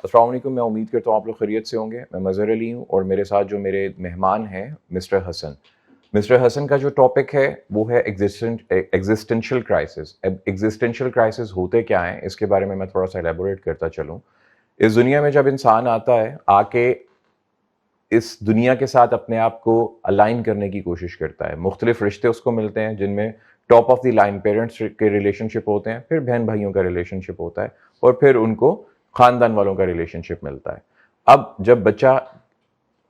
अस्सलाम वालेकुम। मैं उम्मीद करता हूँ आप लोग खैरियत से होंगे। मैं मज़हर अली हूँ और मेरे साथ जो मेरे मेहमान हैं मिस्टर हसन। मिस्टर हसन का जो टॉपिक है वो है एग्जिस्टेंशियल क्राइसिस। अब एग्जिस्टेंशियल क्राइसिस होते क्या हैं इसके बारे में मैं थोड़ा सा एलेबोरेट करता चलूँ। इस दुनिया में जब इंसान आता है आके इस दुनिया के साथ अपने आप को अलाइन करने की कोशिश करता है। मुख्तलिफ रिश्ते उसको मिलते हैं जिनमें top of the line parents के रिलेशनशिप होते हैं, फिर बहन भाइयों का रिलेशनशिप होता है और फिर उनको ख़ानदान वालों का रिलेशनशिप मिलता है। अब जब बच्चा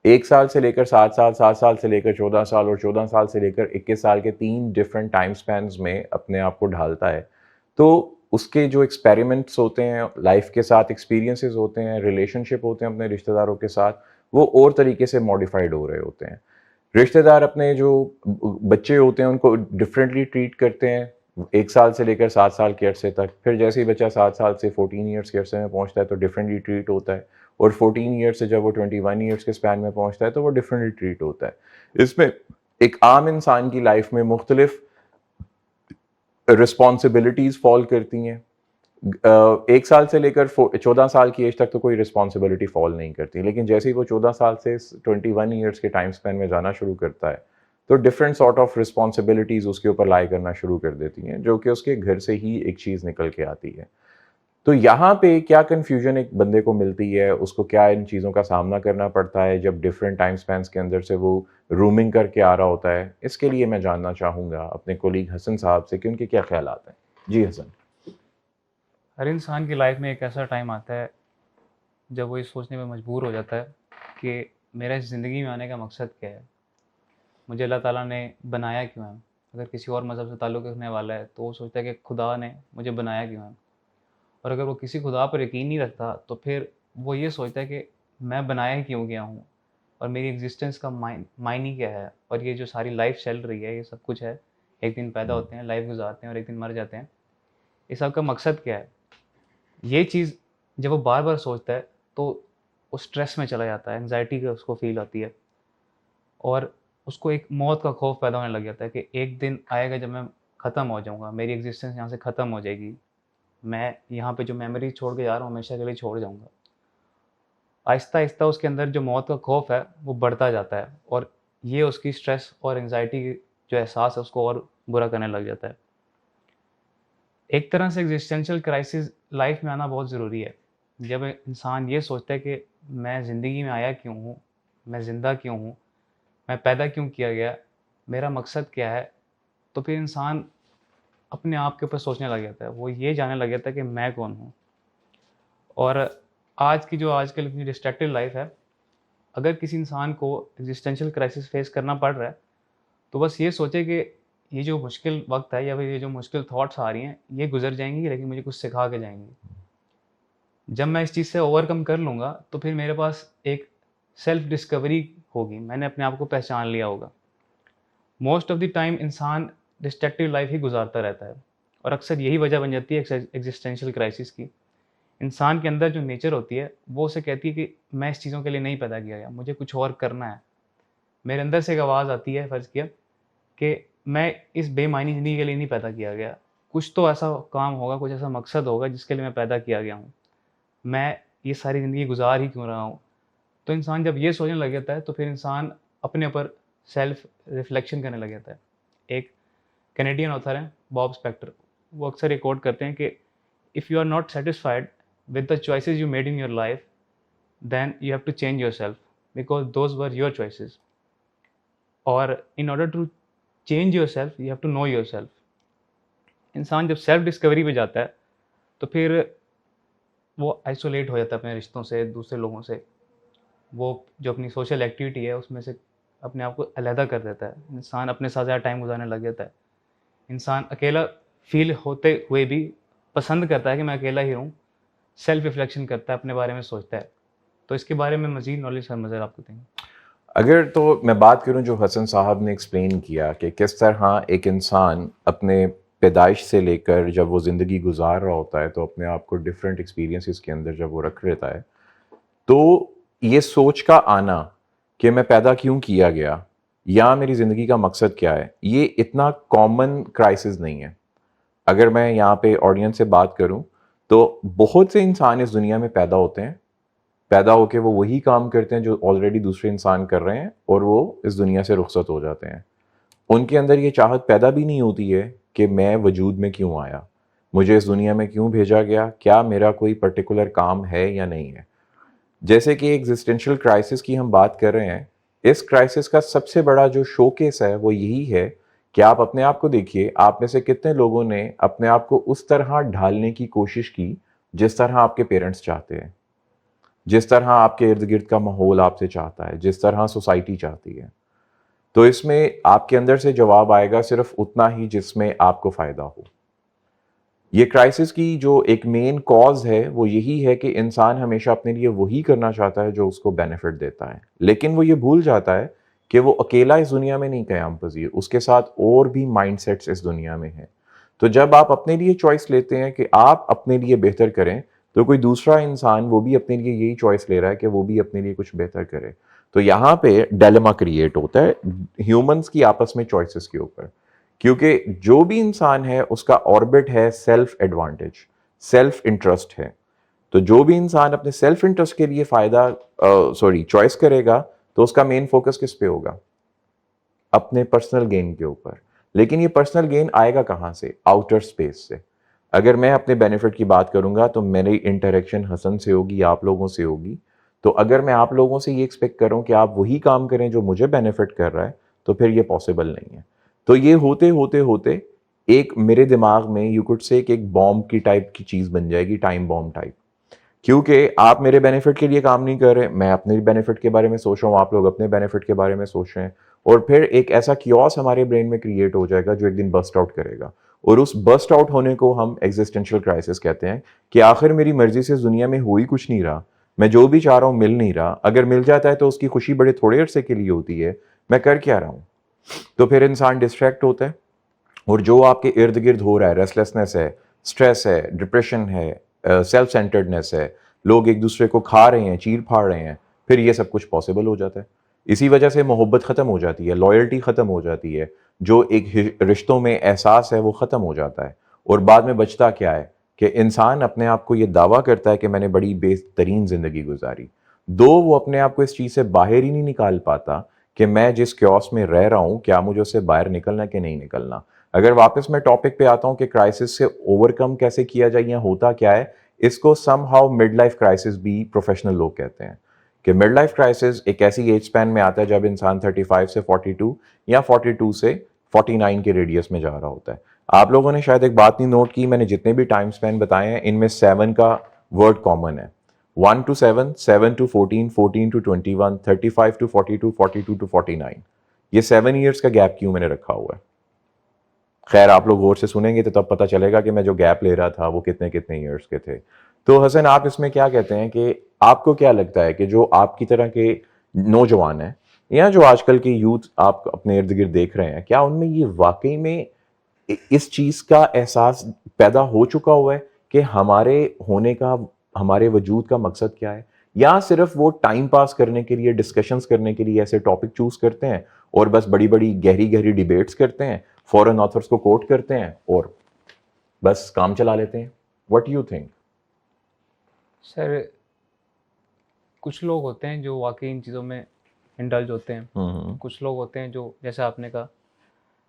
1 साल से लेकर 7 साल, 7 साल से लेकर 14 साल और 14 साल से लेकर 21 साल के 3 डिफरेंट टाइम स्पैन्स में अपने आप को ढालता है, तो उसके जो एक्सपेरिमेंट्स होते हैं, लाइफ के साथ एक्सपीरियंसेस होते हैं, रिलेशनशिप होते हैं अपने रिश्तेदारों के साथ, वो और तरीके से मॉडिफाइड हो रहे होते हैं। रिश्तेदार अपने जो बच्चे होते हैं उनको डिफरेंटली ट्रीट करते हैं 1 साल से लेकर 7 साल के अरसे तक। फिर जैसे ही बच्चा 7 साल से 14 ईयर्स के अरसे में पहुंचता है तो डिफरेंटली ट्रीट होता है और 14 ईयर्स से जब वो 21 ईयर्स के स्पैन में पहुंचता है तो वो डिफरेंटली ट्रीट होता है। इसमें एक आम इंसान की लाइफ में मुख्तलिफ रिस्पॉन्सिबिलिटीज़ फॉल करती हैं। 1 साल से लेकर 14 साल की एज तक तो कोई रिस्पॉन्सिबिलिटी फॉल नहीं करती, लेकिन जैसे ही वो 14 साल से 21 ईयर्स के टाइम स्पैन में जाना शुरू करता है तो डिफरेंट सॉर्ट ऑफ रिस्पॉन्सिबिलिटीज़ उसके ऊपर लाई करना शुरू कर देती हैं, जो कि उसके घर से ही एक चीज़ निकल के आती है। तो यहाँ पे क्या कन्फ्यूजन एक बंदे को मिलती है, उसको क्या इन चीज़ों का सामना करना पड़ता है जब डिफरेंट टाइम स्पैन्स के अंदर से वो रूमिंग करके आ रहा होता है, इसके लिए मैं जानना चाहूँगा अपने कोलीग हसन साहब से कि उनके क्या ख्यालात हैं। जी हसन। हर इंसान की लाइफ में एक ऐसा टाइम आता है जब वो ये सोचने में मजबूर हो जाता है कि मेरा इस ज़िंदगी में आने का मकसद क्या है, मुझे अल्लाह ताला ने बनाया क्यों है। अगर किसी और मज़हब से ताल्लुक़ रखने वाला है तो वो सोचता है कि खुदा ने मुझे बनाया क्यों है। और अगर वो किसी खुदा पर यकीन नहीं रखता तो फिर वो ये सोचता है कि मैं बनाया ही क्यों गया हूँ और मेरी एग्जिस्टेंस का मायने क्या है, और ये जो सारी लाइफ चल रही है ये सब कुछ है। एक दिन पैदा होते हैं, लाइफ गुजारते हैं और एक दिन मर जाते हैं। ये सब का मकसद क्या है, ये चीज़ जब वो बार बार सोचता है तो वो स्ट्रेस में चला जाता है, एंग्जाइटी का उसको फील आती है और उसको एक मौत का खौफ पैदा होने लग जाता है कि एक दिन आएगा जब मैं ख़त्म हो जाऊँगा, मेरी एग्जिस्टेंस यहाँ से ख़त्म हो जाएगी, मैं यहाँ पे जो मेमोरी छोड़ के जा रहा हूँ हमेशा के लिए छोड़ जाऊँगा। आहिस्ता आहिस्ता उसके अंदर जो मौत का खौफ है वो बढ़ता जाता है और ये उसकी स्ट्रेस और एंग्जाइटी जो एहसास है उसको और बुरा करने लग जाता है। एक तरह से एग्जिस्टेंशियल क्राइसिस लाइफ में आना बहुत ज़रूरी है। जब इंसान ये सोचता है कि मैं ज़िंदगी में आया क्यों हूँ, मैं ज़िंदा क्यों हूँ, मैं पैदा क्यों किया गया, मेरा मकसद क्या है, तो फिर इंसान अपने आप के ऊपर सोचने लग जाता है। वो ये जानने लग जाता है कि मैं कौन हूँ। और आज की जो आजकल इतनी डिस्ट्रैक्टेड लाइफ है, अगर किसी इंसान को एग्जिस्टेंशियल क्राइसिस फेस करना पड़ रहा है तो बस ये सोचे कि ये जो मुश्किल वक्त है या फिर ये जो मुश्किल थॉट्स आ रही हैं ये गुजर जाएंगी, लेकिन मुझे कुछ सिखा के जाएंगी। जब मैं इस चीज़ से ओवरकम कर लूँगा तो फिर मेरे पास एक सेल्फ डिस्कवरी होगी, मैंने अपने आप को पहचान लिया होगा। मोस्ट ऑफ द टाइम इंसान डिस्ट्रक्टिव लाइफ ही गुजारता रहता है और अक्सर यही वजह बन जाती है एग्जिस्टेंशियल क्राइसिस की। इंसान के अंदर जो नेचर होती है वो उसे कहती है कि मैं इस चीज़ों के लिए नहीं पैदा किया गया, मुझे कुछ और करना है। मेरे अंदर से एक आवाज़ आती है, फ़र्ज़ किया कि मैं इस बेमायनी ज़िंदगी के लिए नहीं पैदा किया गया, कुछ तो ऐसा काम होगा, कुछ ऐसा मकसद होगा जिसके लिए मैं पैदा किया गया हूँ। मैं ये सारी ज़िंदगी गुज़ार ही क्यों रहा हूँ? तो इंसान जब ये सोचने लग जाता है तो फिर इंसान अपने ऊपर सेल्फ रिफ्लेक्शन करने लग जाता है। एक कैनेडियन ऑथर हैं बॉब स्पेक्टर, वो अक्सर ये कोट करते हैं कि if you are not satisfied with the choices you made in your life, then you have to change yourself because those were your choices. और in order to change yourself you have to know yourself. इंसान जब self discovery पे जाता है तो फिर वो isolate हो जाता है अपने रिश्तों से, दूसरे लोगों से। वो जो अपनी सोशल एक्टिविटी है उसमें से अपने आप को अलहदा कर देता है। इंसान अपने साथ ज़्यादा टाइम गुज़ारने लग जाता है। इंसान अकेला फ़ील होते हुए भी पसंद करता है कि मैं अकेला ही रहूँ, सेल्फ रिफ्लेक्शन करता है, अपने बारे में सोचता है। तो इसके बारे में मज़ीद नॉलेज सर मज़र आपको देंगे। अगर तो मैं बात करूं जो हसन साहब ने एक्सप्लेन किया कि किस तरह एक इंसान अपने पैदाइश से लेकर जब वो ज़िंदगी गुजार रहा होता है तो अपने आप को डिफरेंट एक्सपीरियंसेस के अंदर जब वो रख लेता है, तो ये सोच का आना कि मैं पैदा क्यों किया गया या मेरी ज़िंदगी का मकसद क्या है, ये इतना कॉमन क्राइसिस नहीं है। अगर मैं यहाँ पे ऑडियंस से बात करूं तो बहुत से इंसान इस दुनिया में पैदा होते हैं पैदा होके वो वही काम करते हैं जो ऑलरेडी दूसरे इंसान कर रहे हैं और वो इस दुनिया से रुखसत हो जाते हैं। उनके अंदर ये चाहत पैदा भी नहीं होती है कि मैं वजूद में क्यों आया, मुझे इस दुनिया में क्यों भेजा गया, क्या मेरा कोई पर्टिकुलर काम है या नहीं है। जैसे कि एग्जिस्टेंशियल क्राइसिस की हम बात कर रहे हैं, इस क्राइसिस का सबसे बड़ा जो शोकेस है वो यही है कि आप अपने आप को देखिए, आप में से कितने लोगों ने अपने आप को उस तरह ढालने की कोशिश की जिस तरह आपके पेरेंट्स चाहते हैं, जिस तरह आपके इर्द गिर्द का माहौल आपसे चाहता है, जिस तरह सोसाइटी चाहती है। तो इसमें आपके अंदर से जवाब आएगा सिर्फ उतना ही जिसमें आपको फायदा हो। ये क्राइसिस की जो एक मेन कॉज है वो यही है कि इंसान हमेशा अपने लिए वही करना चाहता है जो उसको बेनिफिट देता है, लेकिन वो ये भूल जाता है कि वो अकेला इस दुनिया में नहीं क़याम पज़ीर, उसके साथ और भी माइंडसेट्स इस दुनिया में हैं। तो जब आप अपने लिए चॉइस लेते हैं कि आप अपने लिए बेहतर करें, तो कोई दूसरा इंसान वो भी अपने लिए यही चॉइस ले रहा है कि वो भी अपने लिए कुछ बेहतर करे। तो यहाँ पे डायलेमा क्रिएट होता है ह्यूमंस की आपस में चॉइसेस के ऊपर, क्योंकि जो भी इंसान है उसका ऑर्बिट है सेल्फ एडवांटेज, सेल्फ इंटरेस्ट है। तो जो भी इंसान अपने सेल्फ इंटरेस्ट के लिए चॉइस करेगा, तो उसका मेन फोकस किस पे होगा? अपने पर्सनल गेन के ऊपर। लेकिन ये पर्सनल गेन आएगा कहाँ से? आउटर स्पेस से। अगर मैं अपने बेनिफिट की बात करूंगा तो मेरी इंटरेक्शन हसन से होगी, आप लोगों से होगी। तो अगर मैं आप लोगों से ये एक्सपेक्ट करूं कि आप वही काम करें जो मुझे बेनिफिट कर रहा है, तो फिर ये पॉसिबल नहीं है। तो ये होते होते होते एक मेरे दिमाग में यू कुड से एक बॉम्ब की टाइप की चीज बन जाएगी, टाइम बॉम्ब टाइप। क्योंकि आप मेरे बेनिफिट के लिए काम नहीं कर रहे, मैं अपने बेनिफिट के बारे में सोच रहा हूँ, आप लोग अपने बेनिफिट के बारे में सोच रहे हैं, और फिर एक ऐसा कियोस हमारे ब्रेन में क्रिएट हो जाएगा जो एक दिन बस्ट आउट करेगा। और उस बस्ट आउट होने को हम एग्जिस्टेंशियल क्राइसिस कहते हैं कि आखिर मेरी मर्जी से इस दुनिया में हो ही कुछ नहीं रहा, मैं जो भी चाह रहा हूँ मिल नहीं रहा, अगर मिल जाता है तो उसकी खुशी बड़े थोड़े अरसे के लिए होती है, मैं कर क्या रहा हूँ। तो फिर इंसान डिस्ट्रैक्ट होता है, और जो आपके इर्द गिर्द हो रहा है, रेस्टलेसनेस है, स्ट्रेस है, डिप्रेशन है, सेल्फ सेंटर्डनेस है, लोग एक दूसरे को खा रहे हैं, चीर फाड़ रहे हैं, फिर ये सब कुछ पॉसिबल हो जाता है। इसी वजह से मोहब्बत ख़त्म हो जाती है, लॉयल्टी ख़त्म हो जाती है, जो एक रिश्तों में एहसास है वो ख़त्म हो जाता है। और बाद में बचता क्या है कि इंसान अपने आप को ये दावा करता है कि मैंने बड़ी बेहतरीन ज़िंदगी गुजारी, दो वो अपने आप को इस चीज़ से बाहर ही नहीं निकाल पाता कि मैं जिस क्योस में रह रहा हूँ, क्या मुझे उससे बाहर निकलना कि नहीं निकलना। अगर वापस मैं टॉपिक पे आता हूँ कि क्राइसिस से ओवरकम कैसे किया जाए या होता क्या है, इसको somehow mid life crisis भी प्रोफेशनल लोग कहते हैं। कि मिड लाइफ क्राइसिस एक ऐसी एज स्पैन में आता है जब इंसान 35 से 42 या 42 से 49 के रेडियस में जा रहा होता है। आप लोगों ने शायद एक बात नहीं नोट की, मैंने जितने भी टाइम स्पैन बताए हैं इनमें 7 का वर्ड कॉमन है। 1 to 7, 7 to 14, 14 to 21, 35 to 42, 42 to 49। ये 7 ईयर्स का गैप क्यों मैंने रखा हुआ है? खैर आप लोग गौर से सुनेंगे तो तब पता चलेगा कि मैं जो गैप ले रहा था वो कितने कितने ईयर्स के थे। तो हसन, आप इसमें क्या कहते हैं कि आपको क्या लगता है कि जो आपकी तरह के नौजवान हैं या जो आजकल के यूथ आप अपने इर्द गिर्द देख रहे हैं, क्या उनमें ये वाकई में इस चीज का एहसास पैदा हो चुका हुआ है कि हमारे होने का, हमारे वजूद का मकसद क्या है, या सिर्फ वो टाइम पास करने के लिए, डिस्कशंस करने के लिए ऐसे टॉपिक चूज करते हैं और बस बड़ी बड़ी गहरी गहरी डिबेट्स करते हैं, फॉरेन ऑथर्स को कोट करते हैं और बस काम चला लेते हैं? What you think? सर, कुछ लोग होते हैं जो वाकई इन चीज़ों में इंडल्ज होते हैं, कुछ लोग होते हैं जो जैसा आपने कहा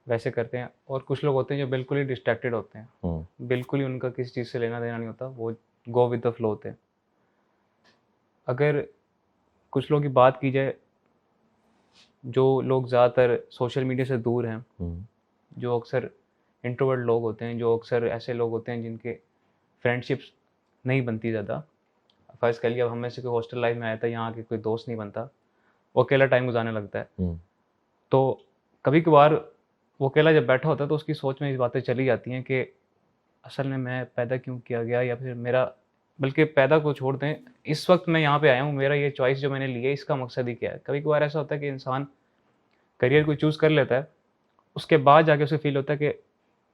वैसे करते हैं, और कुछ लोग होते हैं जो बिल्कुल ही डिस्ट्रैक्टेड होते हैं, बिल्कुल ही उनका किसी चीज़ से लेना देना नहीं होता, वो गो विद द फ्लो होते हैं। अगर कुछ लोगों की बात की जाए, जो लोग ज़्यादातर सोशल मीडिया से दूर हैं, जो अक्सर इंट्रोवर्ट लोग होते हैं, जो अक्सर ऐसे लोग होते हैं जिनके फ्रेंडशिप्स नहीं बनती ज़्यादा। फ़र्ज़ कर लिया अब हम में से कोई हॉस्टल लाइफ में आया था, यहाँ के कोई दोस्त नहीं बनता, वो अकेला टाइम गुजारने लगता है। तो कभी कभार वो अकेला जब बैठा होता है तो उसकी सोच में ये बातें चली जाती हैं कि असल में मैं पैदा क्यों किया गया, या फिर मेरा, बल्कि पैदा को छोड़ दें, इस वक्त मैं यहाँ पे आया हूँ, मेरा ये चॉइस जो मैंने ली है इसका मकसद ही क्या है। कभी कभार ऐसा होता है कि इंसान करियर को चूज़ कर लेता है, उसके बाद जाके उसे फील होता है कि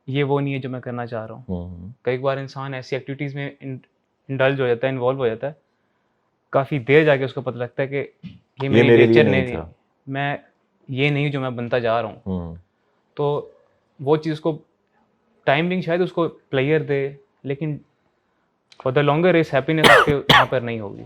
ये वो नहीं है जो मैं करना चाह रहा हूँ। कई बार इंसान ऐसी एक्टिविटीज़ में इंडल्ज हो जाता है, इन्वॉल्व हो जाता है, काफ़ी देर जाके उसको पता लगता है कि ये मेरी मेरे लिए नेचर नहीं नहीं, था। मैं ये नहीं जो मैं बनता जा रहा हूँ। तो वो चीज़ को टाइम बिंग शायद उसको प्लेयर दे, लेकिन for the longer race happiness उसके वहाँ पर नहीं होगी।